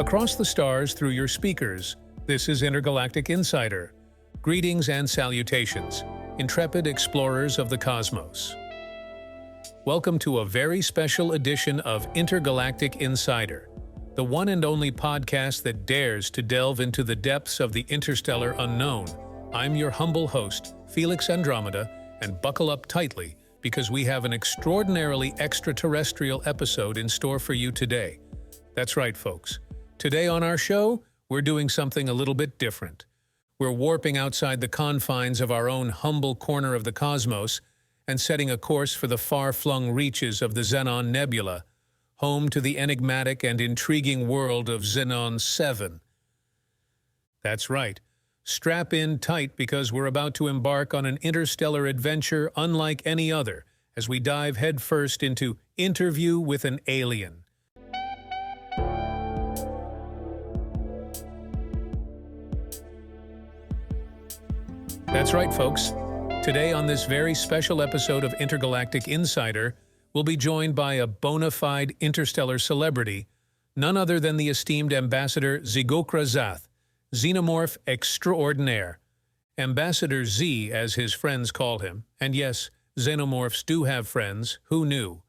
Across the stars through your speakers, this is Intergalactic Insider. Greetings and salutations, intrepid explorers of the cosmos. Welcome to a very special edition of Intergalactic Insider, the one and only podcast that dares to delve into the depths of the interstellar unknown. I'm your humble host, Felix Andromeda, and buckle up tightly because we have an extraordinarily extraterrestrial episode in store for you today. That's right, folks. Today on our show, we're doing something a little bit different. We're warping outside the confines of our own humble corner of the cosmos and setting a course for the far-flung reaches of the Xenon Nebula, home to the enigmatic and intriguing world of Xenon-7. That's right. Strap in tight because we're about to embark on an interstellar adventure unlike any other as we dive headfirst into Interview with an Alien. That's right, folks. Today on this very special episode of Intergalactic Insider, we'll be joined by a bona fide interstellar celebrity, none other than the esteemed Ambassador Zy'Ghokra'Zath, Xenomorph Extraordinaire. Ambassador Z, as his friends call him, and yes, Xenomorphs do have friends, who knew,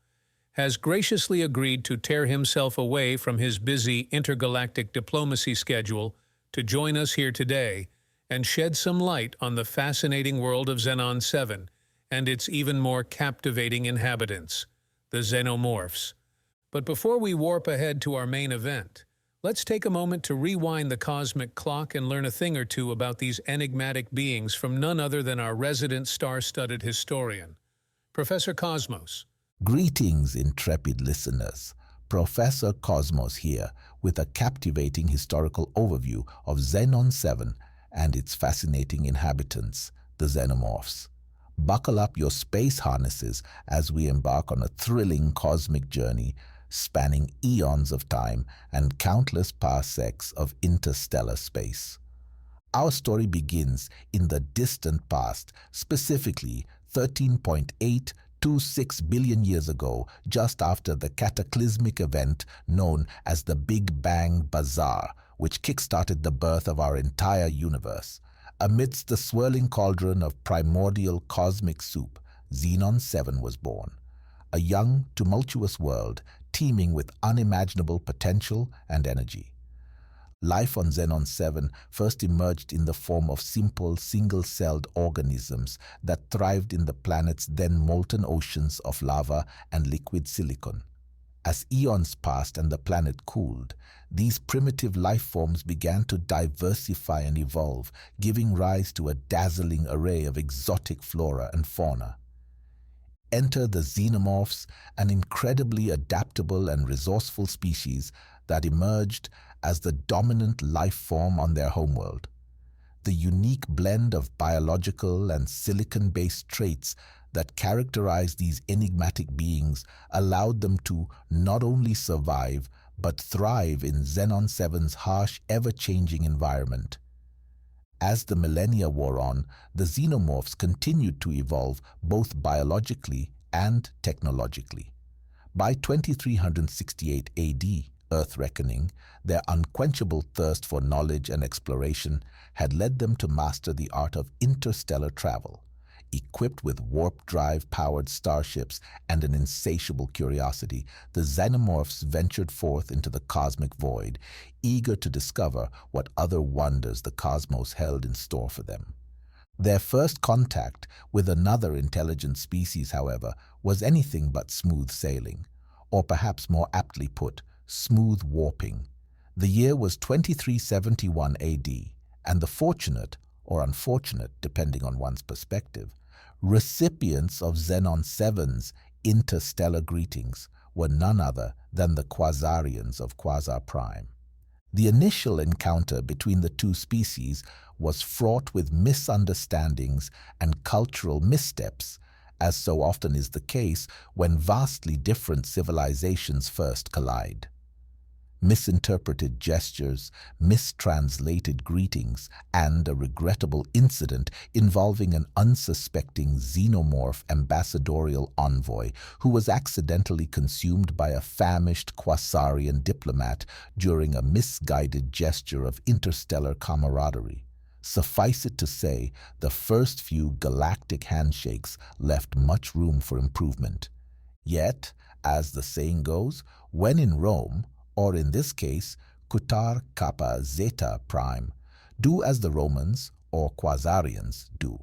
has graciously agreed to tear himself away from his busy intergalactic diplomacy schedule to join us here today and shed some light on the fascinating world of Xenon-7 and its even more captivating inhabitants, the Xenomorphs. But before we warp ahead to our main event, let's take a moment to rewind the cosmic clock and learn a thing or two about these enigmatic beings from none other than our resident star-studded historian, Professor Cosmos. Greetings, intrepid listeners. Professor Cosmos here with a captivating historical overview of Xenon-7 and its fascinating inhabitants, the Xenomorphs. Buckle up your space harnesses as we embark on a thrilling cosmic journey spanning eons of time and countless parsecs of interstellar space. Our story begins in the distant past, specifically 13.826 billion years ago, just after the cataclysmic event known as the Big Bang Bazaar, which kick-started the birth of our entire universe. Amidst the swirling cauldron of primordial cosmic soup, Xenon-7 was born. A young, tumultuous world teeming with unimaginable potential and energy. Life on Xenon-7 first emerged in the form of simple, single-celled organisms that thrived in the planet's then molten oceans of lava and liquid silicon. As eons passed and the planet cooled, these primitive life forms began to diversify and evolve, giving rise to a dazzling array of exotic flora and fauna. Enter the Xenomorphs, an incredibly adaptable and resourceful species that emerged as the dominant life form on their homeworld. The unique blend of biological and silicon-based traits that characterize these enigmatic beings allowed them to not only survive, but thrive in Xenon-7's harsh, ever-changing environment. As the millennia wore on, the Xenomorphs continued to evolve both biologically and technologically. By 2368 AD, Earth reckoning, their unquenchable thirst for knowledge and exploration had led them to master the art of interstellar travel. Equipped with warp-drive-powered starships and an insatiable curiosity, the Xenomorphs ventured forth into the cosmic void, eager to discover what other wonders the cosmos held in store for them. Their first contact with another intelligent species, however, was anything but smooth sailing, or perhaps more aptly put, smooth warping. The year was 2371 AD, and the fortunate, or unfortunate depending on one's perspective, recipients of Xenon-7's interstellar greetings were none other than the Quasarians of Quasar Prime. The initial encounter between the two species was fraught with misunderstandings and cultural missteps, as so often is the case when vastly different civilizations first collide. misinterpreted gestures, mistranslated greetings, and a regrettable incident involving an unsuspecting xenomorph ambassadorial envoy who was accidentally consumed by a famished Quasarian diplomat during a misguided gesture of interstellar camaraderie. Suffice it to say, the first few galactic handshakes left much room for improvement. Yet, as the saying goes, when in Rome, or in this case, Cutar Kappa Zeta Prime, do as the Romans, or Quasarians, do.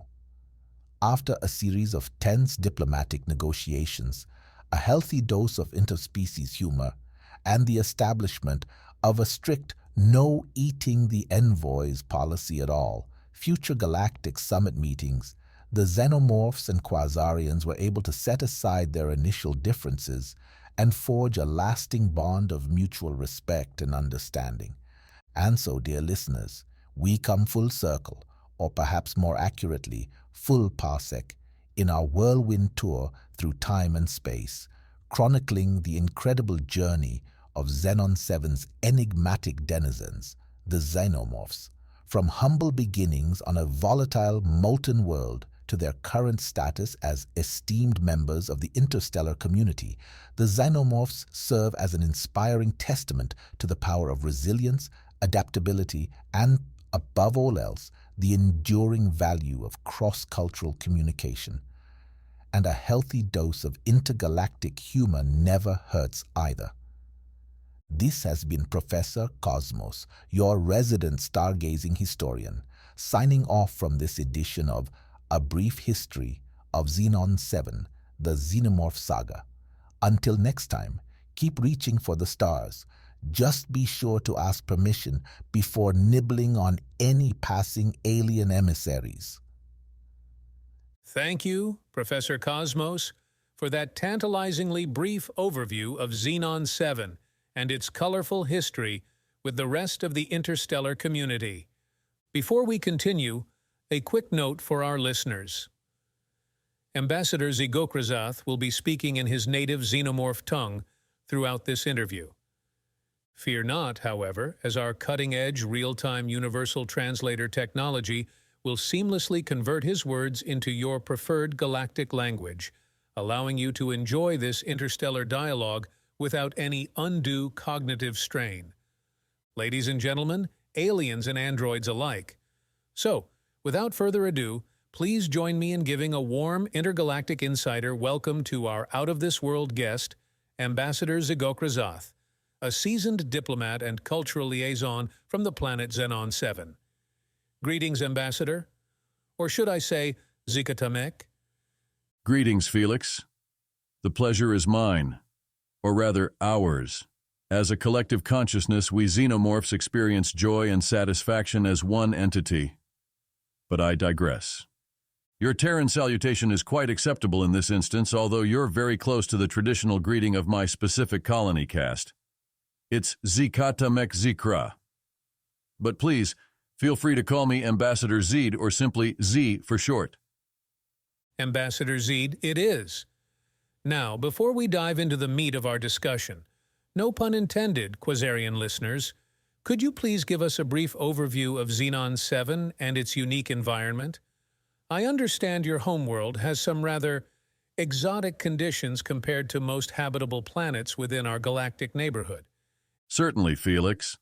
After a series of tense diplomatic negotiations, a healthy dose of interspecies humor, and the establishment of a strict no eating the envoys policy at all, future galactic summit meetings, the Xenomorphs and Quasarians were able to set aside their initial differences and forge a lasting bond of mutual respect and understanding. And so, dear listeners, we come full circle, or perhaps more accurately, full parsec, in our whirlwind tour through time and space, chronicling the incredible journey of Xenon-7's enigmatic denizens, the Xenomorphs, from humble beginnings on a volatile, molten world to their current status as esteemed members of the interstellar community. The Xenomorphs serve as an inspiring testament to the power of resilience, adaptability, and, above all else, the enduring value of cross-cultural communication. And a healthy dose of intergalactic humor never hurts either. This has been Professor Cosmos, your resident stargazing historian, signing off from this edition of A Brief History of Xenon-7, the Xenomorph Saga. Until next time, keep reaching for the stars. Just be sure to ask permission before nibbling on any passing alien emissaries. Thank you, Professor Cosmos, for that tantalizingly brief overview of Xenon-7 and its colorful history with the rest of the interstellar community. Before we continue, a quick note for our listeners. Ambassador Zy'Ghokra'Zath will be speaking in his native xenomorph tongue throughout this interview. Fear not, however, as our cutting-edge real-time universal translator technology will seamlessly convert his words into your preferred galactic language, allowing you to enjoy this interstellar dialogue without any undue cognitive strain. Ladies and gentlemen, aliens and androids alike. So, without further ado, please join me in giving a warm Intergalactic Insider welcome to our out-of-this-world guest, Ambassador Zy'Ghokra'Zath, a seasoned diplomat and cultural liaison from the planet Xenon-7. Greetings, Ambassador. Or should I say, Zikatamek? Greetings, Felix. The pleasure is mine, or rather ours. As a collective consciousness, we xenomorphs experience joy and satisfaction as one entity. But I digress. Your Terran salutation is quite acceptable in this instance, although you're very close to the traditional greeting of my specific colony caste. It's Zikatamek Zikra. But please, feel free to call me Ambassador Zed or simply Z for short. Ambassador Zed, it is. Now, before we dive into the meat of our discussion, no pun intended, Quasarian listeners, could you please give us a brief overview of Xenon-7 and its unique environment? I understand your homeworld has some rather exotic conditions compared to most habitable planets within our galactic neighborhood. Certainly, Felix.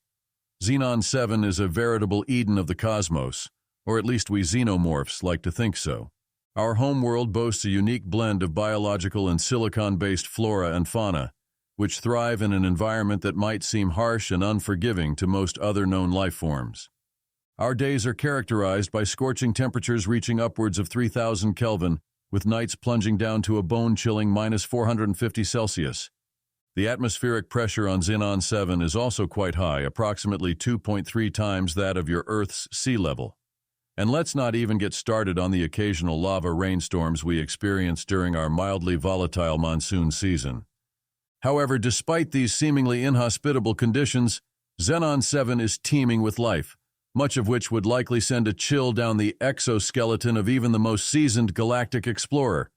Xenon-7 is a veritable Eden of the cosmos, or at least we xenomorphs like to think so. Our homeworld boasts a unique blend of biological and silicon-based flora and fauna, which thrive in an environment that might seem harsh and unforgiving to most other known life forms. Our days are characterized by scorching temperatures reaching upwards of 3,000 Kelvin, with nights plunging down to a bone-chilling -450 Celsius. The atmospheric pressure on Xenon-7 is also quite high, approximately 2.3 times that of your Earth's sea level. And let's not even get started on the occasional lava rainstorms we experience during our mildly volatile monsoon season. However, despite these seemingly inhospitable conditions, Xenon-7 is teeming with life, much of which would likely send a chill down the exoskeleton of even the most seasoned galactic explorer.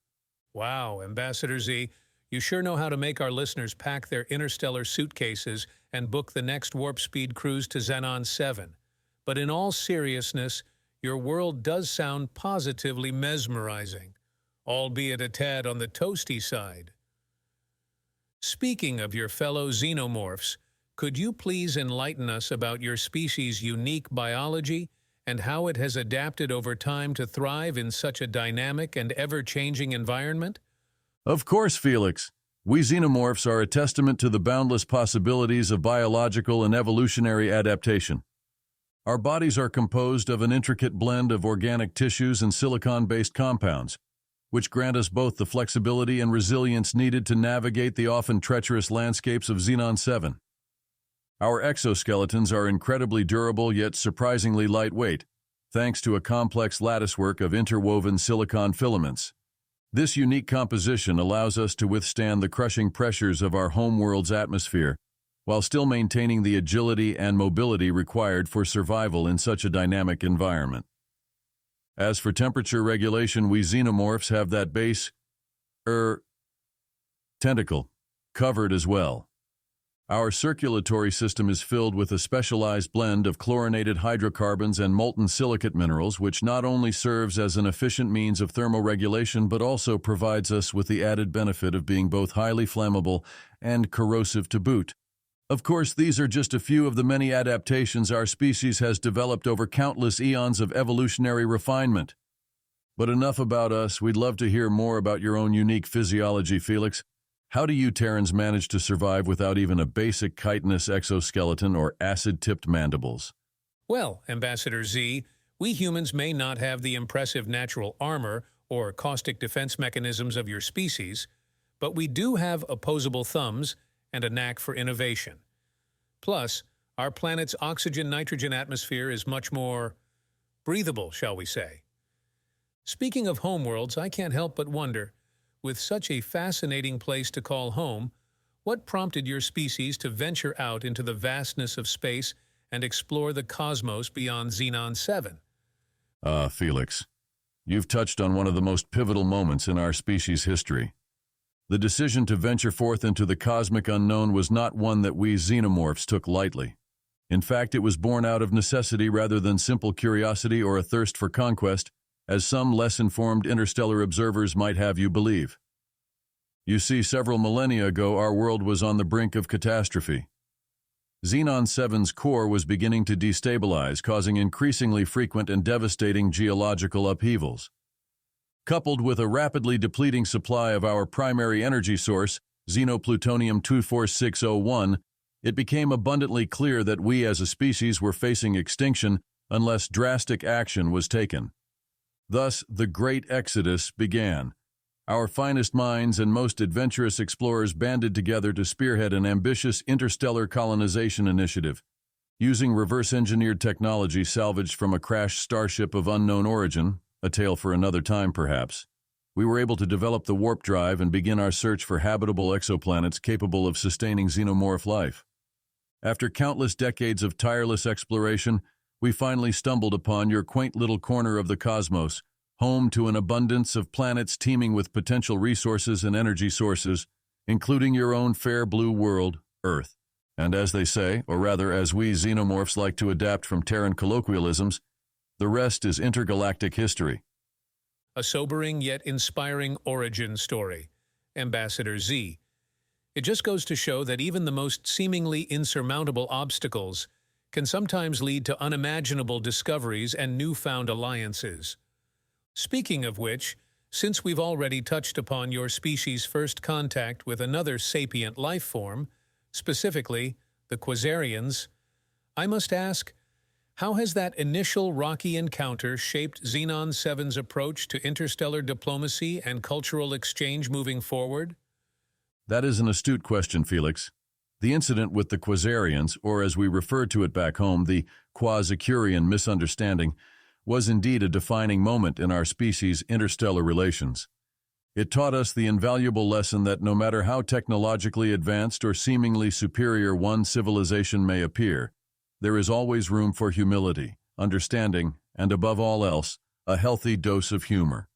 Wow, Ambassador Z, you sure know how to make our listeners pack their interstellar suitcases and book the next warp speed cruise to Xenon-7. But in all seriousness, your world does sound positively mesmerizing, albeit a tad on the toasty side. Speaking of your fellow xenomorphs, could you please enlighten us about your species' unique biology and how it has adapted over time to thrive in such a dynamic and ever-changing environment? Of course, Felix. We xenomorphs are a testament to the boundless possibilities of biological and evolutionary adaptation. Our bodies are composed of an intricate blend of organic tissues and silicon-based compounds, which grant us both the flexibility and resilience needed to navigate the often treacherous landscapes of Xenon-7. Our exoskeletons are incredibly durable yet surprisingly lightweight, thanks to a complex latticework of interwoven silicon filaments. This unique composition allows us to withstand the crushing pressures of our homeworld's atmosphere, while still maintaining the agility and mobility required for survival in such a dynamic environment. As for temperature regulation, we xenomorphs have that base, tentacle, covered as well. Our circulatory system is filled with a specialized blend of chlorinated hydrocarbons and molten silicate minerals, which not only serves as an efficient means of thermoregulation but also provides us with the added benefit of being both highly flammable and corrosive to boot. Of course, these are just a few of the many adaptations our species has developed over countless eons of evolutionary refinement. But enough about us. We'd love to hear more about your own unique physiology, Felix. How do you Terrans manage to survive without even a basic chitinous exoskeleton or acid-tipped mandibles? Well, Ambassador Z, we humans may not have the impressive natural armor or caustic defense mechanisms of your species, but we do have opposable thumbs and a knack for innovation. Plus, our planet's oxygen-nitrogen atmosphere is much more breathable, shall we say. Speaking of homeworlds, I can't help but wonder, with such a fascinating place to call home, what prompted your species to venture out into the vastness of space and explore the cosmos beyond Xenon-7? Felix, you've touched on one of the most pivotal moments in our species' history. The decision to venture forth into the cosmic unknown was not one that we xenomorphs took lightly. In fact, it was born out of necessity rather than simple curiosity or a thirst for conquest, as some less informed interstellar observers might have you believe. You see, several millennia ago, our world was on the brink of catastrophe. Xenon-7's core was beginning to destabilize, causing increasingly frequent and devastating geological upheavals. Coupled with a rapidly depleting supply of our primary energy source, xenoplutonium-24601, it became abundantly clear that we as a species were facing extinction unless drastic action was taken. Thus, the Great Exodus began. Our finest minds and most adventurous explorers banded together to spearhead an ambitious interstellar colonization initiative. Using reverse-engineered technology salvaged from a crashed starship of unknown origin, a tale for another time perhaps, we were able to develop the warp drive and begin our search for habitable exoplanets capable of sustaining xenomorph life. After countless decades of tireless exploration, we finally stumbled upon your quaint little corner of the cosmos, home to an abundance of planets teeming with potential resources and energy sources, including your own fair blue world, Earth. And as they say, or rather as we xenomorphs like to adapt from Terran colloquialisms, the rest is intergalactic history. A sobering yet inspiring origin story, Ambassador Z. It just goes to show that even the most seemingly insurmountable obstacles can sometimes lead to unimaginable discoveries and newfound alliances. Speaking of which, since we've already touched upon your species' first contact with another sapient life form, specifically the Quasarians, I must ask, how has that initial rocky encounter shaped Xenon-7's approach to interstellar diplomacy and cultural exchange moving forward? That is an astute question, Felix. The incident with the Quasarians, or as we referred to it back home, the Quasicurian misunderstanding, was indeed a defining moment in our species' interstellar relations. It taught us the invaluable lesson that no matter how technologically advanced or seemingly superior one civilization may appear, there is always room for humility, understanding, and above all else, a healthy dose of humor.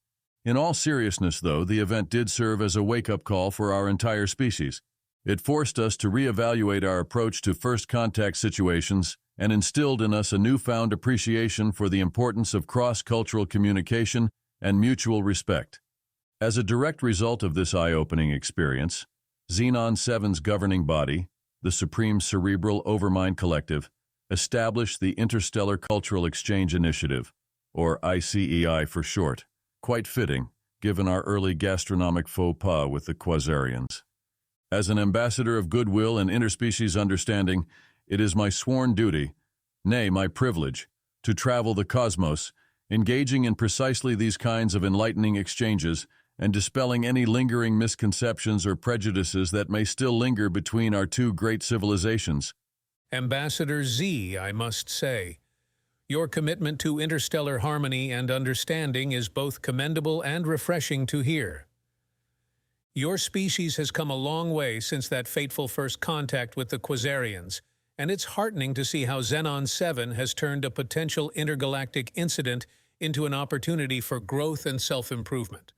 In all seriousness, though, the event did serve as a wake-up call for our entire species. It forced us to reevaluate our approach to first contact situations and instilled in us a newfound appreciation for the importance of cross-cultural communication and mutual respect. As a direct result of this eye-opening experience, Xenon-7's governing body, the Supreme Cerebral Overmind Collective, established the Interstellar Cultural Exchange Initiative, or ICEI for short, quite fitting, given our early gastronomic faux pas with the Quasarians. As an ambassador of goodwill and interspecies understanding, it is my sworn duty, nay, my privilege, to travel the cosmos, engaging in precisely these kinds of enlightening exchanges and dispelling any lingering misconceptions or prejudices that may still linger between our two great civilizations. Ambassador Z, I must say. Your commitment to interstellar harmony and understanding is both commendable and refreshing to hear. Your species has come a long way since that fateful first contact with the Quasarians, and it's heartening to see how Xenon-7 has turned a potential intergalactic incident into an opportunity for growth and self-improvement.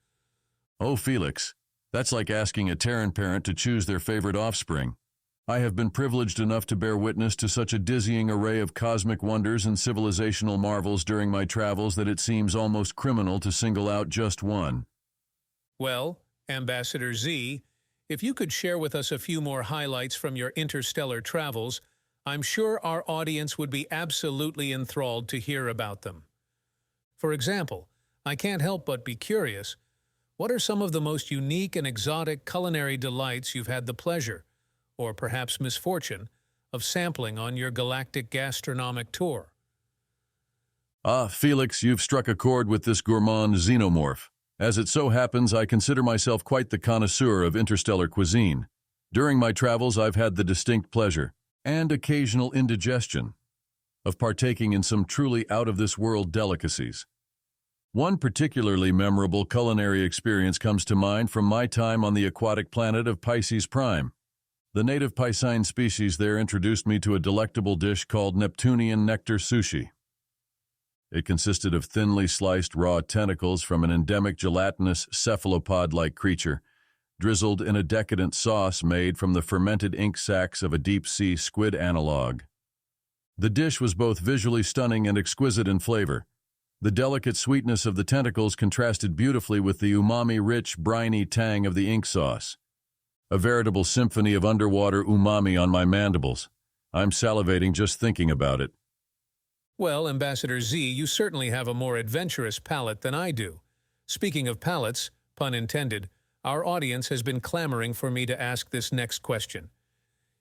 Oh, Felix, that's like asking a Terran parent to choose their favorite offspring. I have been privileged enough to bear witness to such a dizzying array of cosmic wonders and civilizational marvels during my travels that it seems almost criminal to single out just one. Well, Ambassador Z, if you could share with us a few more highlights from your interstellar travels, I'm sure our audience would be absolutely enthralled to hear about them. For example, I can't help but be curious, what are some of the most unique and exotic culinary delights you've had the pleasure, or perhaps misfortune, of sampling on your galactic gastronomic tour? Ah, Felix, you've struck a chord with this gourmand xenomorph. As it so happens, I consider myself quite the connoisseur of interstellar cuisine. During my travels, I've had the distinct pleasure, and occasional indigestion, of partaking in some truly out-of-this-world delicacies. One particularly memorable culinary experience comes to mind from my time on the aquatic planet of Pisces Prime. The native piscine species there introduced me to a delectable dish called Neptunian nectar sushi. It consisted of thinly sliced raw tentacles from an endemic gelatinous cephalopod-like creature, drizzled in a decadent sauce made from the fermented ink sacs of a deep-sea squid analog. The dish was both visually stunning and exquisite in flavor. The delicate sweetness of the tentacles contrasted beautifully with the umami-rich, briny tang of the ink sauce. A veritable symphony of underwater umami on my mandibles. I'm salivating just thinking about it. Well, Ambassador Z, you certainly have a more adventurous palate than I do. Speaking of palates, pun intended, our audience has been clamoring for me to ask this next question.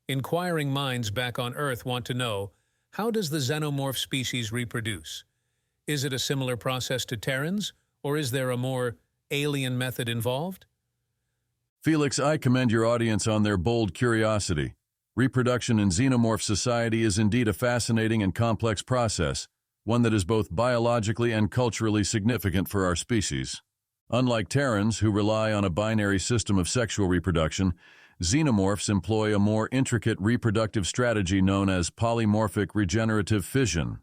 Inquiring minds back on Earth want to know, how does the xenomorph species reproduce? Is it a similar process to Terrans, or is there a more alien method involved? Felix, I commend your audience on their bold curiosity. Reproduction in xenomorph society is indeed a fascinating and complex process, one that is both biologically and culturally significant for our species. Unlike Terrans, who rely on a binary system of sexual reproduction, xenomorphs employ a more intricate reproductive strategy known as polymorphic regenerative fission.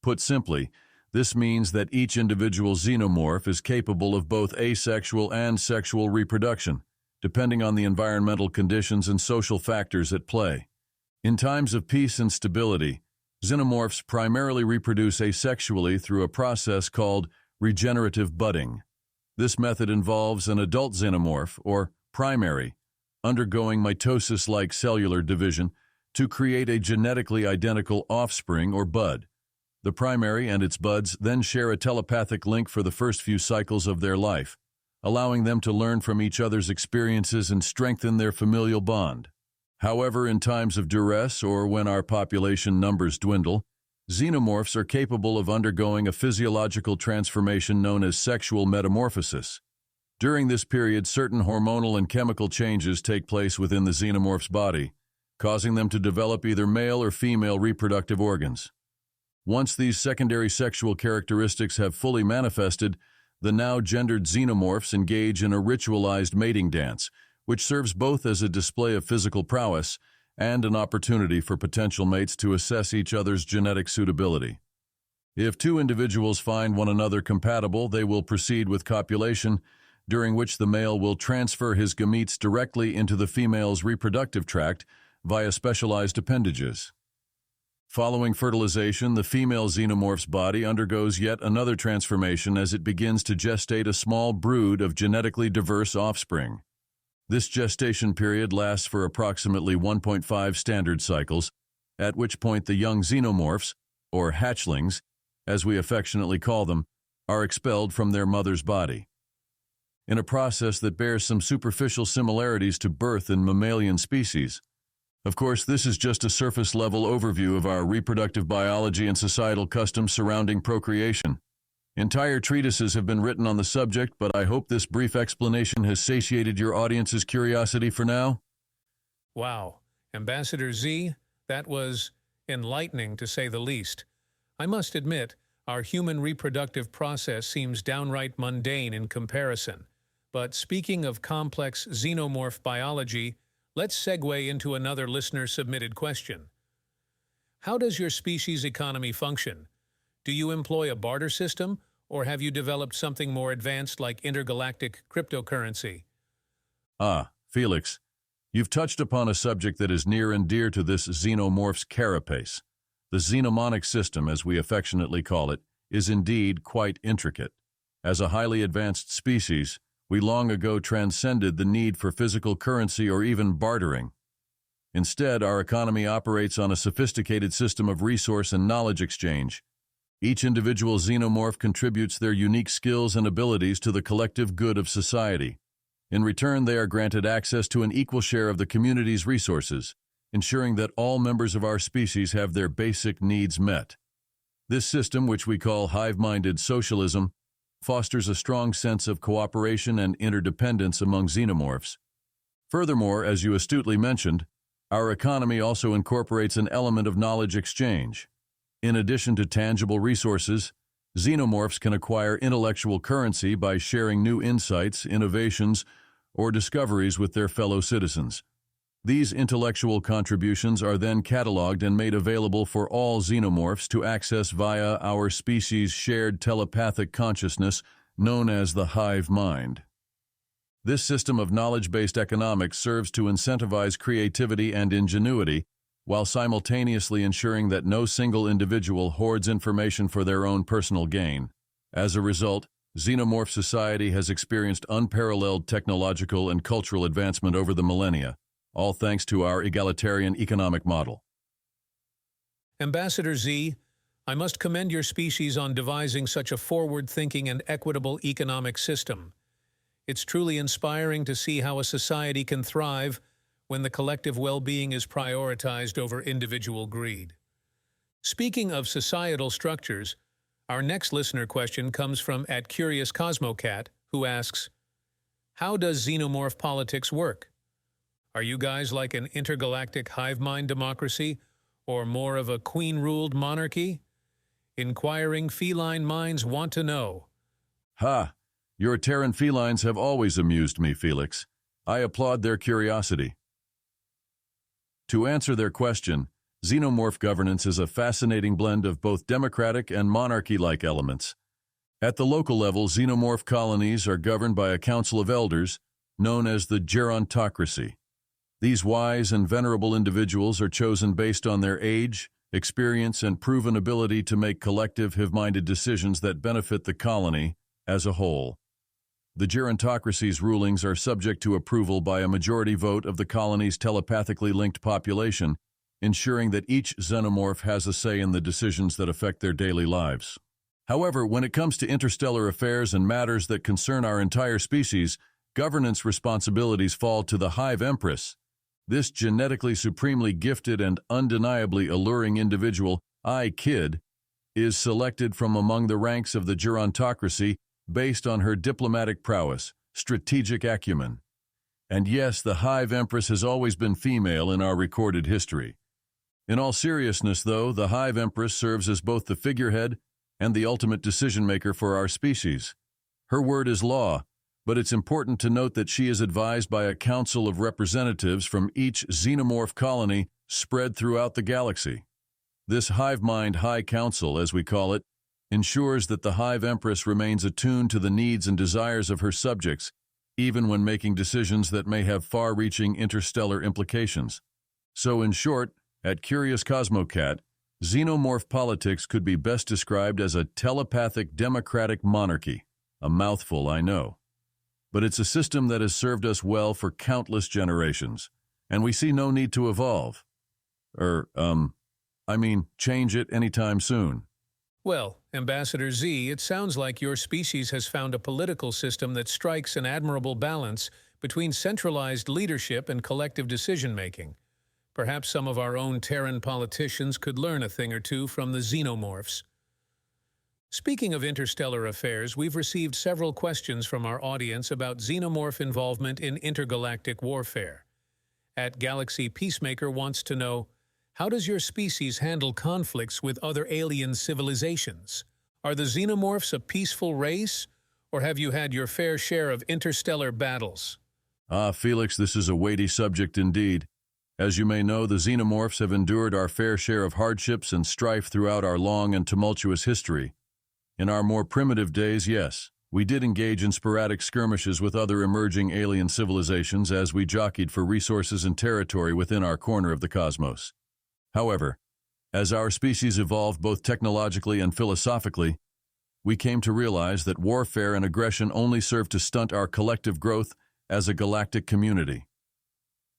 Put simply, this means that each individual xenomorph is capable of both asexual and sexual reproduction, depending on the environmental conditions and social factors at play. In times of peace and stability, xenomorphs primarily reproduce asexually through a process called regenerative budding. This method involves an adult xenomorph, or primary, undergoing mitosis-like cellular division to create a genetically identical offspring or bud. The primary and its buds then share a telepathic link for the first few cycles of their life, allowing them to learn from each other's experiences and strengthen their familial bond. However, in times of duress or when our population numbers dwindle, xenomorphs are capable of undergoing a physiological transformation known as sexual metamorphosis. During this period, certain hormonal and chemical changes take place within the xenomorph's body, causing them to develop either male or female reproductive organs. Once these secondary sexual characteristics have fully manifested, the now gendered xenomorphs engage in a ritualized mating dance, which serves both as a display of physical prowess and an opportunity for potential mates to assess each other's genetic suitability. If two individuals find one another compatible, they will proceed with copulation, during which the male will transfer his gametes directly into the female's reproductive tract via specialized appendages. Following fertilization, the female xenomorph's body undergoes yet another transformation as it begins to gestate a small brood of genetically diverse offspring. This gestation period lasts for approximately 1.5 standard cycles, at which point the young xenomorphs, or hatchlings, as we affectionately call them, are expelled from their mother's body. In a process that bears some superficial similarities to birth in mammalian species. Of course, this is just a surface-level overview of our reproductive biology and societal customs surrounding procreation. Entire treatises have been written on the subject, but I hope this brief explanation has satiated your audience's curiosity for now. Wow, Ambassador Z, that was enlightening to say the least. I must admit, our human reproductive process seems downright mundane in comparison. But speaking of complex xenomorph biology, let's segue into another listener-submitted question. How does your species economy function? Do you employ a barter system, or have you developed something more advanced like intergalactic cryptocurrency? Felix, you've touched upon a subject that is near and dear to this xenomorph's carapace. The xenomonic system, as we affectionately call it, is indeed quite intricate. As a highly advanced species, we long ago transcended the need for physical currency or even bartering. Instead, our economy operates on a sophisticated system of resource and knowledge exchange. Each individual xenomorph contributes their unique skills and abilities to the collective good of society. In return, they are granted access to an equal share of the community's resources, ensuring that all members of our species have their basic needs met. This system, which we call hive-minded socialism, fosters a strong sense of cooperation and interdependence among xenomorphs. Furthermore, as you astutely mentioned, our economy also incorporates an element of knowledge exchange. In addition to tangible resources, xenomorphs can acquire intellectual currency by sharing new insights, innovations, or discoveries with their fellow citizens. These intellectual contributions are then cataloged and made available for all xenomorphs to access via our species' shared telepathic consciousness known as the hive mind. This system of knowledge-based economics serves to incentivize creativity and ingenuity, while simultaneously ensuring that no single individual hoards information for their own personal gain. As a result, xenomorph society has experienced unparalleled technological and cultural advancement over the millennia, all thanks to our egalitarian economic model. Ambassador Z, I must commend your species on devising such a forward-thinking and equitable economic system. It's truly inspiring to see how a society can thrive when the collective well-being is prioritized over individual greed. Speaking of societal structures, our next listener question comes from @CuriousCosmoCat, who asks, how does xenomorph politics work? Are you guys like an intergalactic hive mind democracy, or more of a queen-ruled monarchy? Inquiring feline minds want to know. Your Terran felines have always amused me, Felix. I applaud their curiosity. To answer their question, xenomorph governance is a fascinating blend of both democratic and monarchy-like elements. At the local level, xenomorph colonies are governed by a council of elders, known as the gerontocracy. These wise and venerable individuals are chosen based on their age, experience, and proven ability to make collective, hive-minded decisions that benefit the colony as a whole. The gerontocracy's rulings are subject to approval by a majority vote of the colony's telepathically linked population, ensuring that each xenomorph has a say in the decisions that affect their daily lives. However, when it comes to interstellar affairs and matters that concern our entire species, governance responsibilities fall to the Hive Empress. This genetically supremely gifted and undeniably alluring individual, Kid, is selected from among the ranks of the gerontocracy based on her diplomatic prowess, strategic acumen. And yes, the Hive Empress has always been female in our recorded history. In all seriousness, though, the Hive Empress serves as both the figurehead and the ultimate decision-maker for our species. Her word is law, but it's important to note that she is advised by a council of representatives from each xenomorph colony spread throughout the galaxy. This Hive Mind High Council, as we call it, ensures that the Hive Empress remains attuned to the needs and desires of her subjects even when making decisions that may have far-reaching interstellar implications. So in short, at Curious Cosmocat, xenomorph politics could be best described as a telepathic democratic monarchy. A mouthful, I know. But it's a system that has served us well for countless generations, and we see no need to evolve. Change it anytime soon. Well, Ambassador Z, it sounds like your species has found a political system that strikes an admirable balance between centralized leadership and collective decision-making. Perhaps some of our own Terran politicians could learn a thing or two from the Xenomorphs. Speaking of interstellar affairs, we've received several questions from our audience about xenomorph involvement in intergalactic warfare. At Galaxy Peacemaker wants to know, how does your species handle conflicts with other alien civilizations? Are the xenomorphs a peaceful race, or have you had your fair share of interstellar battles? Felix, this is a weighty subject indeed. As you may know, the xenomorphs have endured our fair share of hardships and strife throughout our long and tumultuous history. In our more primitive days, yes, we did engage in sporadic skirmishes with other emerging alien civilizations as we jockeyed for resources and territory within our corner of the cosmos. However, as our species evolved both technologically and philosophically, we came to realize that warfare and aggression only serve to stunt our collective growth as a galactic community.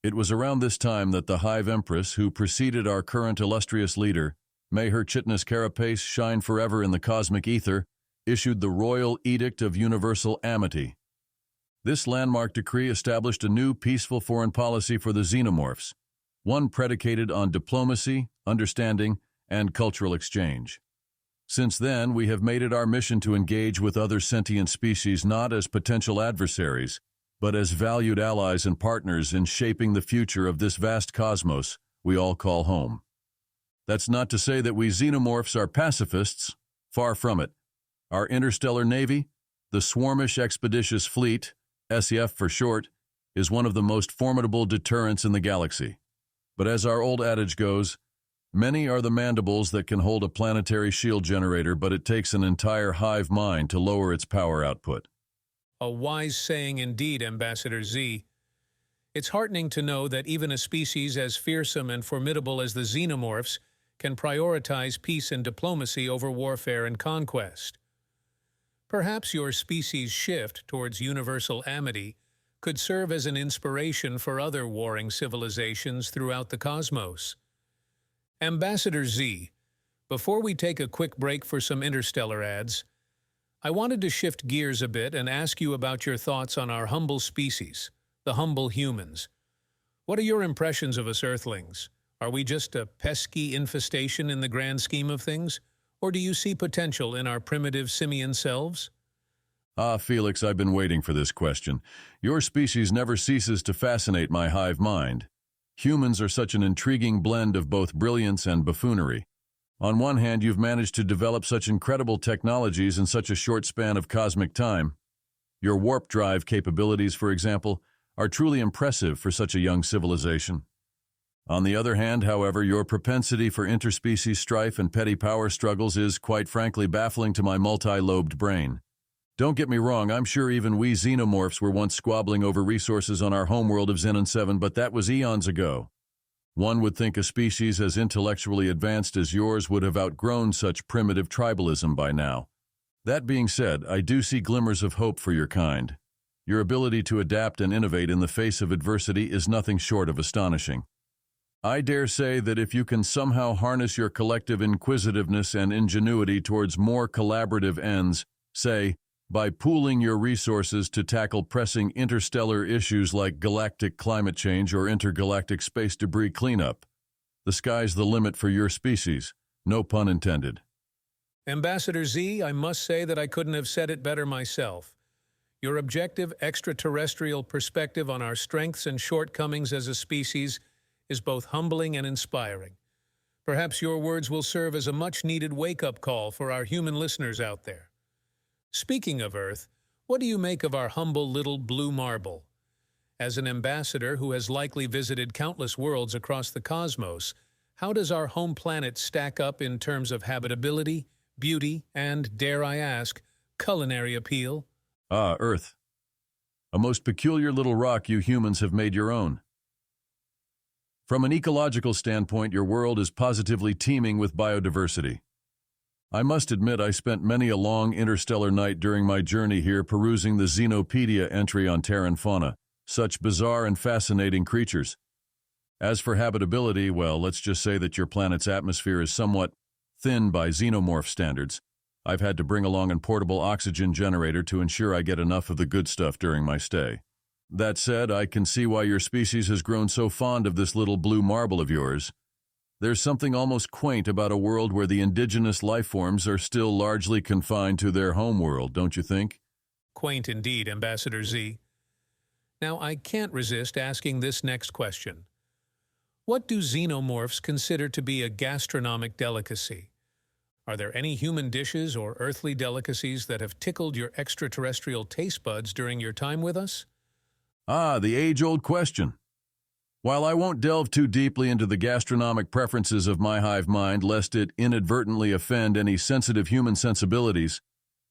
It was around this time that the Hive Empress, who preceded our current illustrious leader, may her chitness carapace shine forever in the cosmic ether, issued the Royal Edict of Universal Amity. This landmark decree established a new peaceful foreign policy for the xenomorphs, one predicated on diplomacy, understanding, and cultural exchange. Since then, we have made it our mission to engage with other sentient species not as potential adversaries, but as valued allies and partners in shaping the future of this vast cosmos we all call home. That's not to say that we xenomorphs are pacifists, far from it. Our interstellar navy, the Swarmish Expeditious Fleet, SEF for short, is one of the most formidable deterrents in the galaxy. But as our old adage goes, many are the mandibles that can hold a planetary shield generator, but it takes an entire hive mind to lower its power output. A wise saying indeed, Ambassador Z. It's heartening to know that even a species as fearsome and formidable as the xenomorphs can prioritize peace and diplomacy over warfare and conquest. Perhaps your species' shift towards universal amity could serve as an inspiration for other warring civilizations throughout the cosmos. Ambassador Z, before we take a quick break for some interstellar ads, I wanted to shift gears a bit and ask you about your thoughts on our humble species, the humble humans. What are your impressions of us Earthlings? Are we just a pesky infestation in the grand scheme of things, or do you see potential in our primitive simian selves? Felix, I've been waiting for this question. Your species never ceases to fascinate my hive mind. Humans are such an intriguing blend of both brilliance and buffoonery. On one hand, you've managed to develop such incredible technologies in such a short span of cosmic time. Your warp drive capabilities, for example, are truly impressive for such a young civilization. On the other hand, however, your propensity for interspecies strife and petty power struggles is, quite frankly, baffling to my multi-lobed brain. Don't get me wrong, I'm sure even we xenomorphs were once squabbling over resources on our homeworld of Xenon-7, but that was eons ago. One would think a species as intellectually advanced as yours would have outgrown such primitive tribalism by now. That being said, I do see glimmers of hope for your kind. Your ability to adapt and innovate in the face of adversity is nothing short of astonishing. I dare say that if you can somehow harness your collective inquisitiveness and ingenuity towards more collaborative ends, say, by pooling your resources to tackle pressing interstellar issues like galactic climate change or intergalactic space debris cleanup, the sky's the limit for your species, no pun intended. Ambassador Z, I must say that I couldn't have said it better myself. Your objective extraterrestrial perspective on our strengths and shortcomings as a species is both humbling and inspiring. Perhaps your words will serve as a much-needed wake-up call for our human listeners out there. Speaking of Earth, what do you make of our humble little blue marble? As an ambassador who has likely visited countless worlds across the cosmos, how does our home planet stack up in terms of habitability, beauty, and, dare I ask, culinary appeal? Earth. a most peculiar little rock you humans have made your own. From an ecological standpoint, your world is positively teeming with biodiversity. I must admit I spent many a long interstellar night during my journey here perusing the Xenopedia entry on Terran fauna, such bizarre and fascinating creatures. As for habitability, well, let's just say that your planet's atmosphere is somewhat thin by xenomorph standards. I've had to bring along a portable oxygen generator to ensure I get enough of the good stuff during my stay. That said, I can see why your species has grown so fond of this little blue marble of yours. There's something almost quaint about a world where the indigenous life forms are still largely confined to their home world, don't you think? Quaint indeed, Ambassador Z. Now, I can't resist asking this next question. What do xenomorphs consider to be a gastronomic delicacy? Are there any human dishes or earthly delicacies that have tickled your extraterrestrial taste buds during your time with us? Ah, the age-old question. While I won't delve too deeply into the gastronomic preferences of my hive mind lest it inadvertently offend any sensitive human sensibilities,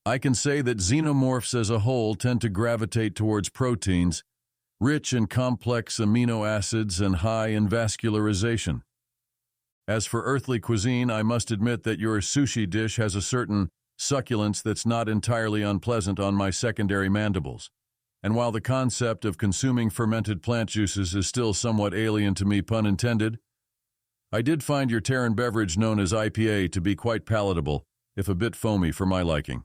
I can say that xenomorphs as a whole tend to gravitate towards proteins, rich in complex amino acids and high in vascularization. As for earthly cuisine, I must admit that your sushi dish has a certain succulence that's not entirely unpleasant on my secondary mandibles. And while the concept of consuming fermented plant juices is still somewhat alien to me, pun intended, I did find your Terran beverage known as IPA to be quite palatable, if a bit foamy for my liking.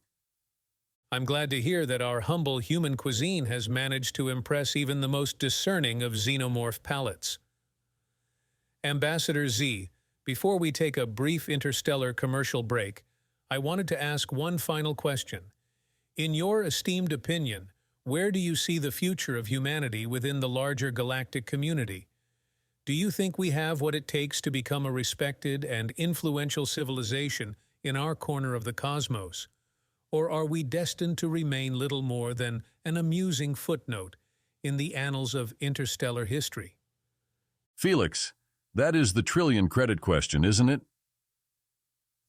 I'm glad to hear that our humble human cuisine has managed to impress even the most discerning of xenomorph palates. Ambassador Z, before we take a brief interstellar commercial break, I wanted to ask one final question. In your esteemed opinion, where do you see the future of humanity within the larger galactic community? Do you think we have what it takes to become a respected and influential civilization in our corner of the cosmos? Or are we destined to remain little more than an amusing footnote in the annals of interstellar history? Felix, that is the trillion-credit question, isn't it?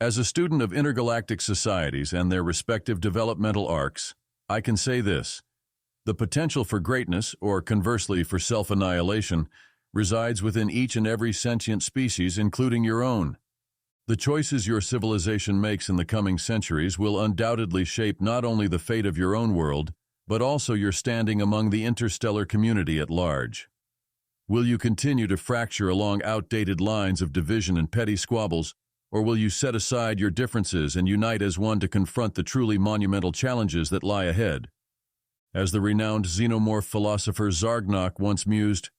As a student of intergalactic societies and their respective developmental arcs, I can say this. The potential for greatness, or conversely for self-annihilation, resides within each and every sentient species, including your own. The choices your civilization makes in the coming centuries will undoubtedly shape not only the fate of your own world, but also your standing among the interstellar community at large. Will you continue to fracture along outdated lines of division and petty squabbles, or will you set aside your differences and unite as one to confront the truly monumental challenges that lie ahead? As the renowned xenomorph philosopher Zy'Ghokra'Zath once mused,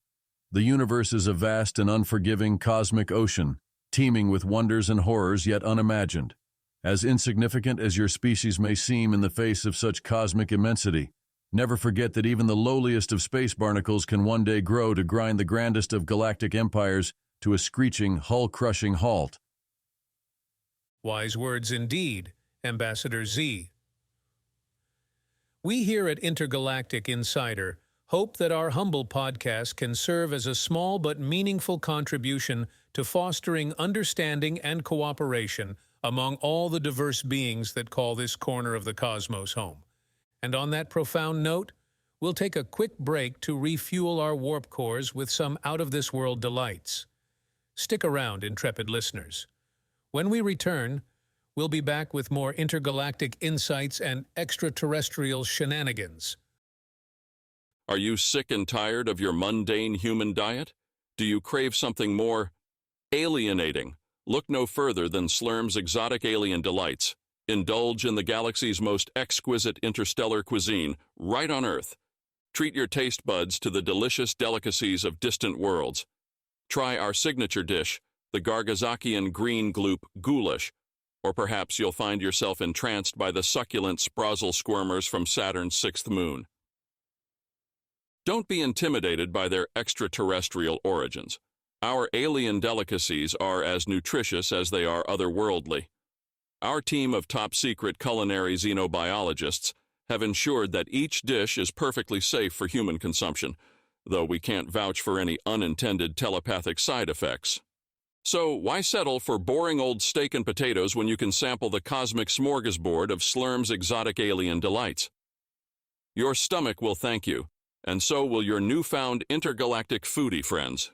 "The universe is a vast and unforgiving cosmic ocean, teeming with wonders and horrors yet unimagined. As insignificant as your species may seem in the face of such cosmic immensity, never forget that even the lowliest of space barnacles can one day grow to grind the grandest of galactic empires to a screeching, hull-crushing halt." Wise words indeed, Ambassador Z. We here at Intergalactic Insider hope that our humble podcast can serve as a small but meaningful contribution to fostering understanding and cooperation among all the diverse beings that call this corner of the cosmos home. And on that profound note, we'll take a quick break to refuel our warp cores with some out-of-this-world delights. Stick around, intrepid listeners. When we return, we'll be back with more intergalactic insights and extraterrestrial shenanigans. Are you sick and tired of your mundane human diet? Do you crave something more alienating? Look no further than Slurm's exotic alien delights. Indulge in the galaxy's most exquisite interstellar cuisine, right on Earth. Treat your taste buds to the delicious delicacies of distant worlds. Try our signature dish, the Gargazakian green gloop goulash, or perhaps you'll find yourself entranced by the succulent sprozzle squirmers from Saturn's sixth moon. Don't be intimidated by their extraterrestrial origins. Our alien delicacies are as nutritious as they are otherworldly. Our team of top-secret culinary xenobiologists have ensured that each dish is perfectly safe for human consumption, though we can't vouch for any unintended telepathic side effects. So why settle for boring old steak and potatoes when you can sample the cosmic smorgasbord of Slurm's exotic alien delights? Your stomach will thank you, And so will your newfound intergalactic foodie friends.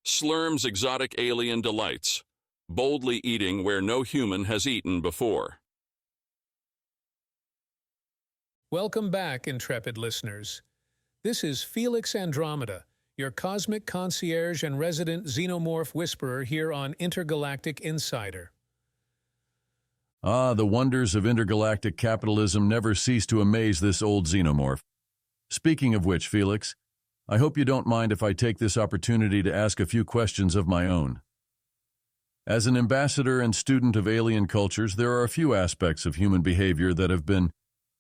Slurm's exotic alien delights, boldly eating where no human has eaten before. Welcome back, intrepid listeners. This is Felix Andromeda, your cosmic concierge and resident xenomorph whisperer here on Intergalactic Insider. Ah, the wonders of intergalactic capitalism never cease to amaze this old xenomorph. Speaking of which, Felix, I hope you don't mind if I take this opportunity to ask a few questions of my own. As an ambassador and student of alien cultures, there are a few aspects of human behavior that have been,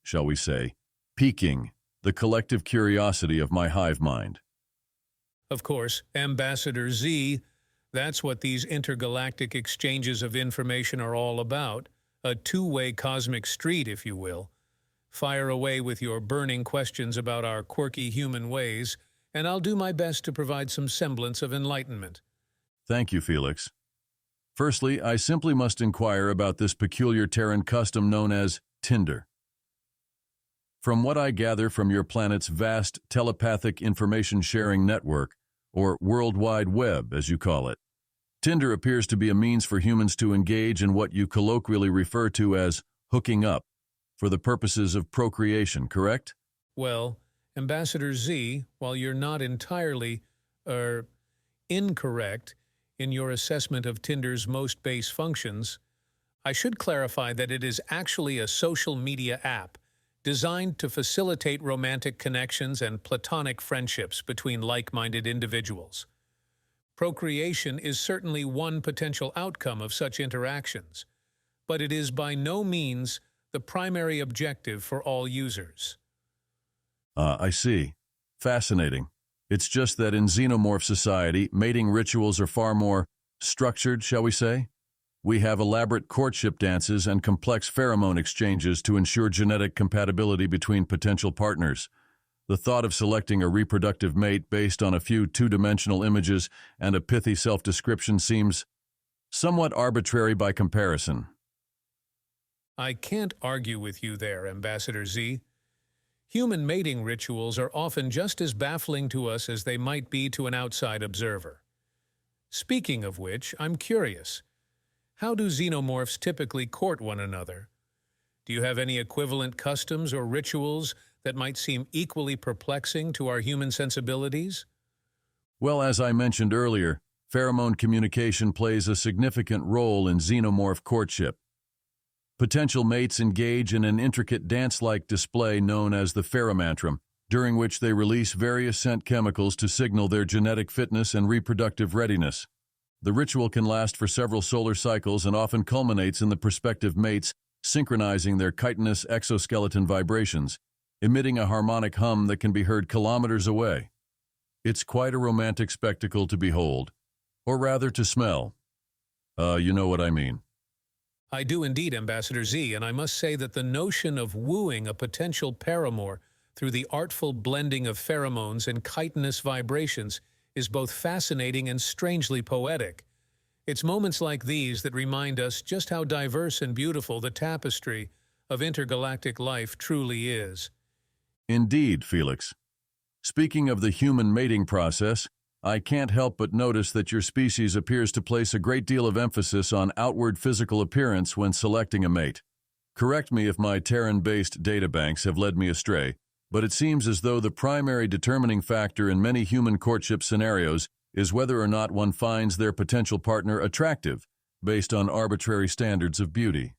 shall we say, piquing the collective curiosity of my hive mind. Of course, Ambassador Z, that's what these intergalactic exchanges of information are all about, a two-way cosmic street, if you will. Fire away with your burning questions about our quirky human ways, and I'll do my best to provide some semblance of enlightenment. Thank you, Felix. Firstly, I simply must inquire about this peculiar Terran custom known as Tinder. From what I gather from your planet's vast telepathic information-sharing network, or World Wide Web, as you call it, Tinder appears to be a means for humans to engage in what you colloquially refer to as hooking up, for the purposes of procreation, correct? Well, Ambassador Z, while you're not entirely, incorrect in your assessment of Tinder's most base functions, I should clarify that it is actually a social media app designed to facilitate romantic connections and platonic friendships between like-minded individuals. Procreation is certainly one potential outcome of such interactions, but it is by no means the primary objective for all users. I see. Fascinating. It's just that in xenomorph society, mating rituals are far more structured, shall we say? We have elaborate courtship dances and complex pheromone exchanges to ensure genetic compatibility between potential partners. The thought of selecting a reproductive mate based on a few two-dimensional images and a pithy self-description seems somewhat arbitrary by comparison. I can't argue with you there, Ambassador Z. Human mating rituals are often just as baffling to us as they might be to an outside observer. Speaking of which, I'm curious. How do xenomorphs typically court one another? Do you have any equivalent customs or rituals that might seem equally perplexing to our human sensibilities? Well, as I mentioned earlier, pheromone communication plays a significant role in xenomorph courtship. Potential mates engage in an intricate dance-like display known as the pheromantrum, during which they release various scent chemicals to signal their genetic fitness and reproductive readiness. The ritual can last for several solar cycles and often culminates in the prospective mates synchronizing their chitinous exoskeleton vibrations, emitting a harmonic hum that can be heard kilometers away. It's quite a romantic spectacle to behold, or rather to smell. You know what I mean. I do indeed, Ambassador Z, and I must say that the notion of wooing a potential paramour through the artful blending of pheromones and chitinous vibrations is both fascinating and strangely poetic. It's moments like these that remind us just how diverse and beautiful the tapestry of intergalactic life truly is. Indeed, Felix. Speaking of the human mating process, I can't help but notice that your species appears to place a great deal of emphasis on outward physical appearance when selecting a mate. Correct me if my Terran-based databanks have led me astray, but it seems as though the primary determining factor in many human courtship scenarios is whether or not one finds their potential partner attractive, based on arbitrary standards of beauty.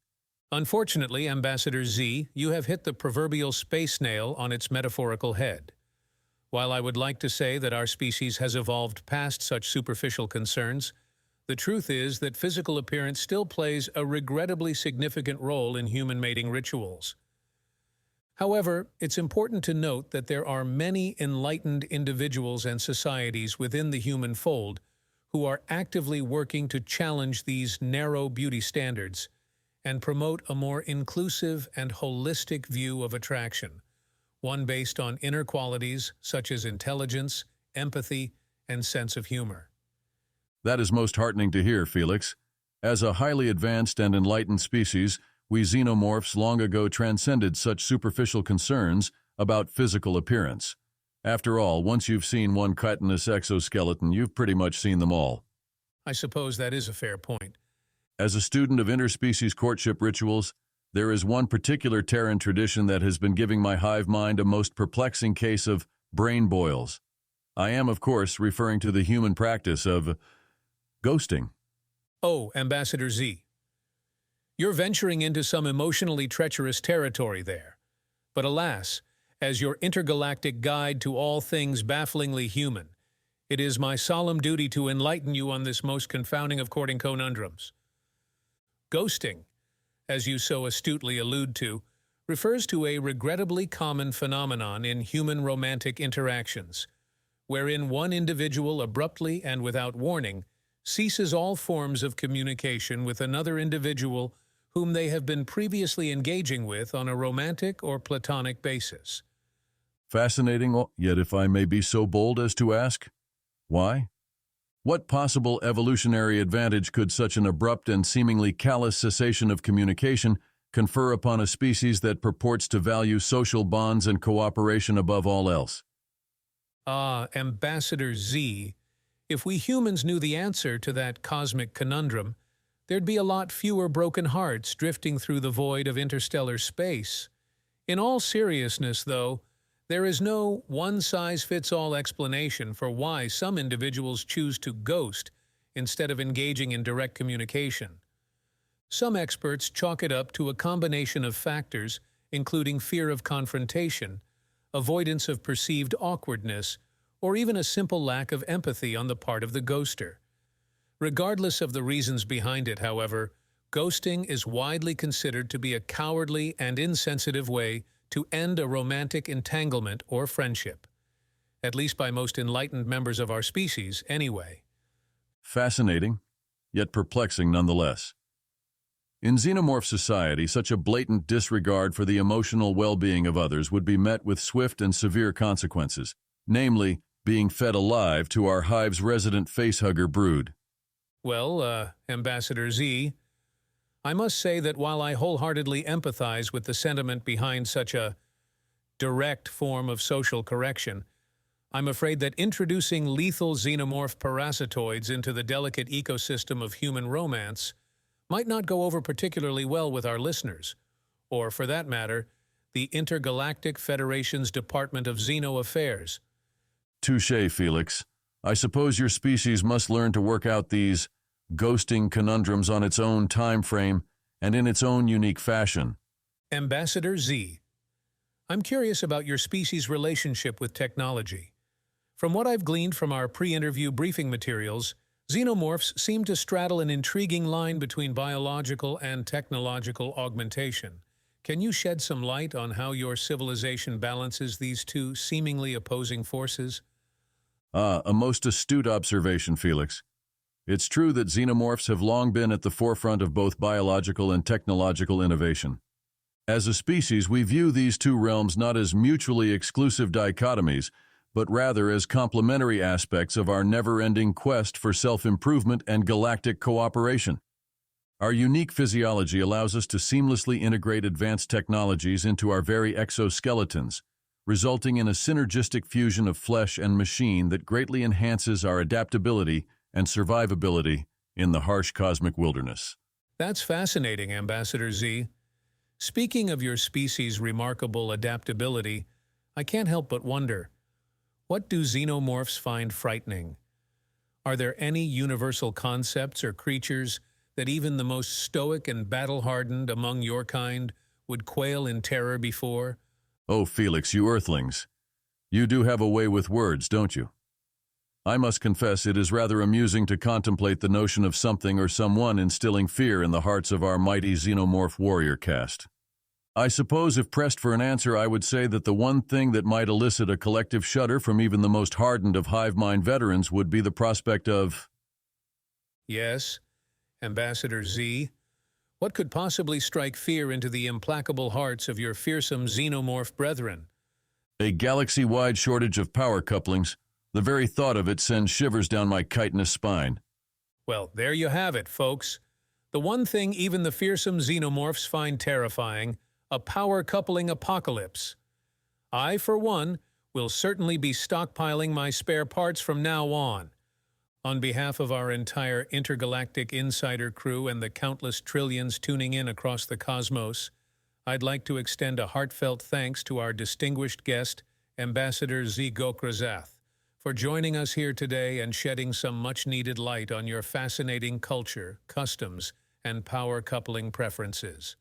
Unfortunately, Ambassador Z, you have hit the proverbial space nail on its metaphorical head. While I would like to say that our species has evolved past such superficial concerns, the truth is that physical appearance still plays a regrettably significant role in human mating rituals. However, it's important to note that there are many enlightened individuals and societies within the human fold who are actively working to challenge these narrow beauty standards and promote a more inclusive and holistic view of attraction, one based on inner qualities such as intelligence, empathy, and sense of humor. That is most heartening to hear, Felix. As a highly advanced and enlightened species, we xenomorphs long ago transcended such superficial concerns about physical appearance. After all, once you've seen one chitinous exoskeleton, you've pretty much seen them all. I suppose that is a fair point. As a student of interspecies courtship rituals, there is one particular Terran tradition that has been giving my hive mind a most perplexing case of brain boils. I am, of course, referring to the human practice of ghosting. Oh, Ambassador Z. You're venturing into some emotionally treacherous territory there. But alas, as your intergalactic guide to all things bafflingly human, it is my solemn duty to enlighten you on this most confounding of courting conundrums. Ghosting, as you so astutely allude to, refers to a regrettably common phenomenon in human romantic interactions, wherein one individual abruptly and without warning ceases all forms of communication with another individual whom they have been previously engaging with on a romantic or platonic basis. Fascinating, yet if I may be so bold as to ask, why? What possible evolutionary advantage could such an abrupt and seemingly callous cessation of communication confer upon a species that purports to value social bonds and cooperation above all else? Ambassador Z, if we humans knew the answer to that cosmic conundrum, there'd be a lot fewer broken hearts drifting through the void of interstellar space. In all seriousness, though, there is no one-size-fits-all explanation for why some individuals choose to ghost instead of engaging in direct communication. Some experts chalk it up to a combination of factors, including fear of confrontation, avoidance of perceived awkwardness, or even a simple lack of empathy on the part of the ghoster. Regardless of the reasons behind it, however, ghosting is widely considered to be a cowardly and insensitive way to end a romantic entanglement or friendship, at least by most enlightened members of our species, anyway. Fascinating, yet perplexing nonetheless. In xenomorph society, such a blatant disregard for the emotional well-being of others would be met with swift and severe consequences, namely, being fed alive to our hive's resident facehugger brood. Well, Ambassador Z, I must say that while I wholeheartedly empathize with the sentiment behind such a direct form of social correction, I'm afraid that introducing lethal xenomorph parasitoids into the delicate ecosystem of human romance might not go over particularly well with our listeners, or, for that matter, the Intergalactic Federation's Department of Xeno Affairs. Touché, Felix. I suppose your species must learn to work out these ghosting conundrums on its own time frame and in its own unique fashion. Ambassador Z, I'm curious about your species' relationship with technology. From what I've gleaned from our pre-interview briefing materials, xenomorphs seem to straddle an intriguing line between biological and technological augmentation. Can you shed some light on how your civilization balances these two seemingly opposing forces? A most astute observation, Felix. It's true that xenomorphs have long been at the forefront of both biological and technological innovation. As a species, we view these two realms not as mutually exclusive dichotomies, but rather as complementary aspects of our never-ending quest for self-improvement and galactic cooperation. Our unique physiology allows us to seamlessly integrate advanced technologies into our very exoskeletons, resulting in a synergistic fusion of flesh and machine that greatly enhances our adaptability and survivability in the harsh cosmic wilderness. That's fascinating, Ambassador Z. Speaking of your species' remarkable adaptability, I can't help but wonder, what do xenomorphs find frightening? Are there any universal concepts or creatures that even the most stoic and battle-hardened among your kind would quail in terror before? Oh, Felix, you earthlings. You do have a way with words, don't you? I must confess it is rather amusing to contemplate the notion of something or someone instilling fear in the hearts of our mighty xenomorph warrior caste. I suppose if pressed for an answer, I would say that the one thing that might elicit a collective shudder from even the most hardened of hive mind veterans would be the prospect of... Yes, Ambassador Z. What could possibly strike fear into the implacable hearts of your fearsome xenomorph brethren? A galaxy-wide shortage of power couplings. The very thought of it sends shivers down my chitinous spine. Well, there you have it, folks. The one thing even the fearsome xenomorphs find terrifying, a power-coupling apocalypse. I, for one, Will certainly be stockpiling my spare parts from now on. On behalf of our entire Intergalactic Insider crew and the countless trillions tuning in across the cosmos, I'd like to extend a heartfelt thanks to our distinguished guest, Ambassador Zy'Ghokra'Zath, for joining us here today and shedding some much-needed light on your fascinating culture, customs, and power-coupling preferences.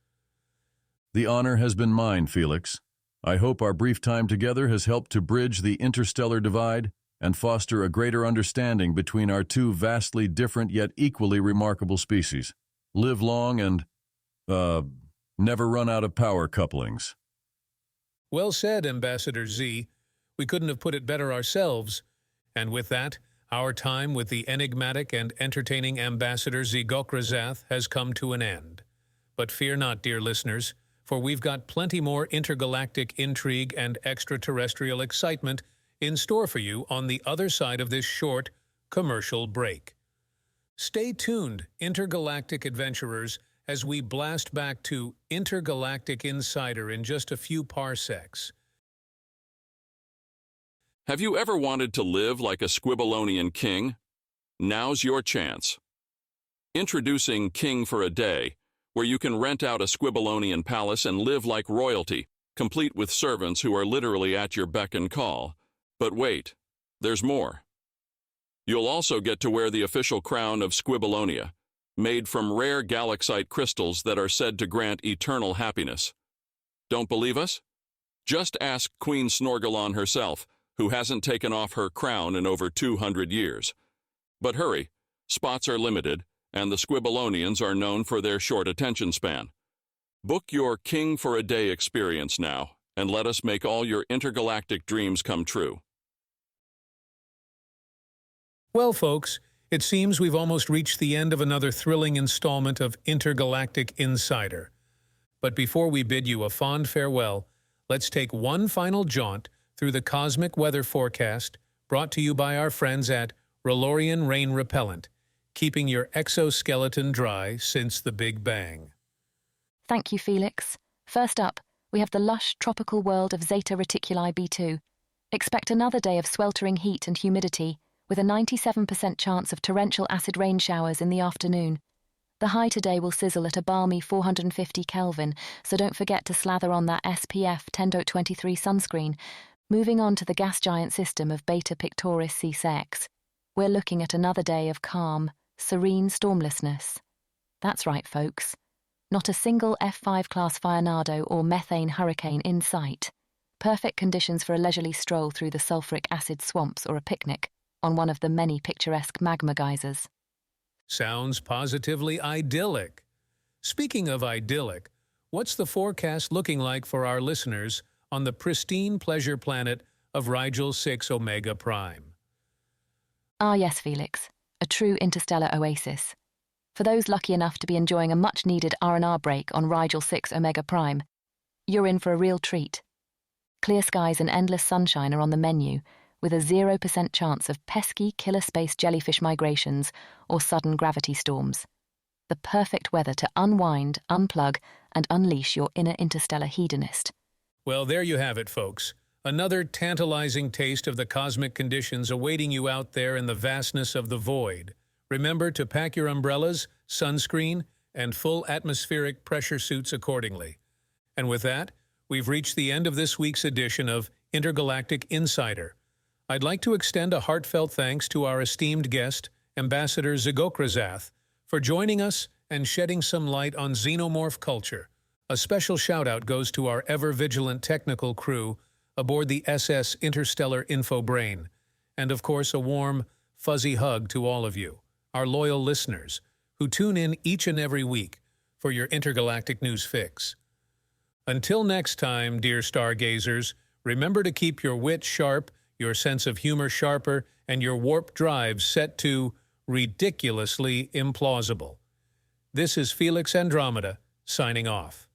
The honor has been mine, Felix. I hope our brief time together has helped to bridge the interstellar divide and foster a greater understanding between our two vastly different yet equally remarkable species. Live long and, never run out of power couplings. Well said, Ambassador Z. We couldn't have put it better ourselves. And with that, our time with the enigmatic and entertaining Ambassador Zy'Ghokra'Zath has come to an end. But fear not, dear listeners, for we've got plenty more intergalactic intrigue and extraterrestrial excitement in store for you on the other side of this short commercial break. Stay tuned, intergalactic adventurers, as we blast back to Intergalactic Insider in just a few parsecs. Have you ever wanted to live like a Squibbalonian king? Now's your chance. Introducing King for a Day, where you can rent out a Squibbalonian palace and live like royalty, complete with servants who are literally at your beck and call. But wait, there's more. You'll also get to wear the official crown of Squibbalonia, made from rare galaxite crystals that are said to grant eternal happiness. Don't believe us? Just ask Queen Snorgalon herself, who hasn't taken off her crown in over 200 years. But hurry, spots are limited, and the Squibbalonians are known for their short attention span. Book your King for a Day experience now, and let us make all your intergalactic dreams come true. Well, folks, it seems we've almost reached the end of another thrilling installment of Intergalactic Insider. But before we bid you a fond farewell, let's take one final jaunt through the cosmic weather forecast brought to you by our friends at Rolorian Rain Repellent, keeping your exoskeleton dry since the Big Bang. Thank you, Felix. First up, we have the lush tropical world of Zeta Reticuli B2. Expect another day of sweltering heat and humidity, with a 97% chance of torrential acid rain showers in the afternoon. The high today will sizzle at a balmy 450 Kelvin, so don't forget to slather on that SPF 10.23 sunscreen. Moving on to the gas giant system of Beta Pictoris C6, we're looking at another day of calm, serene stormlessness. That's right, folks. Not a single F5 class Firenado or methane hurricane in sight. Perfect conditions for a leisurely stroll through the sulfuric acid swamps or a picnic on one of the many picturesque magma geysers. Sounds positively idyllic. Speaking of idyllic, what's the forecast looking like for our listeners on the pristine pleasure planet of Rigel 6 Omega Prime? Ah yes, Felix, a true interstellar oasis. For those lucky enough to be enjoying a much-needed R&R break on Rigel 6 Omega Prime, you're in for a real treat. Clear skies and endless sunshine are on the menu, with a 0% chance of pesky killer space jellyfish migrations or sudden gravity storms. The perfect weather to unwind, unplug, and unleash your inner interstellar hedonist. Well, there you have it, folks. Another tantalizing taste of the cosmic conditions awaiting you out there in the vastness of the void. Remember to pack your umbrellas, sunscreen, and full atmospheric pressure suits accordingly. And with that, we've reached the end of this week's edition of Intergalactic Insider. I'd like to extend a heartfelt thanks to our esteemed guest, Ambassador Zy'Ghokra'Zath, for joining us and shedding some light on xenomorph culture. A special shout-out goes to our ever-vigilant technical crew aboard the SS Interstellar Info Brain, and of course a warm, fuzzy hug to all of you, our loyal listeners, who tune in each and every week for your intergalactic news fix. Until next time, dear stargazers, remember to keep your wit sharp, your sense of humor sharper, and your warp drive set to ridiculously implausible. This is Felix Andromeda, signing off.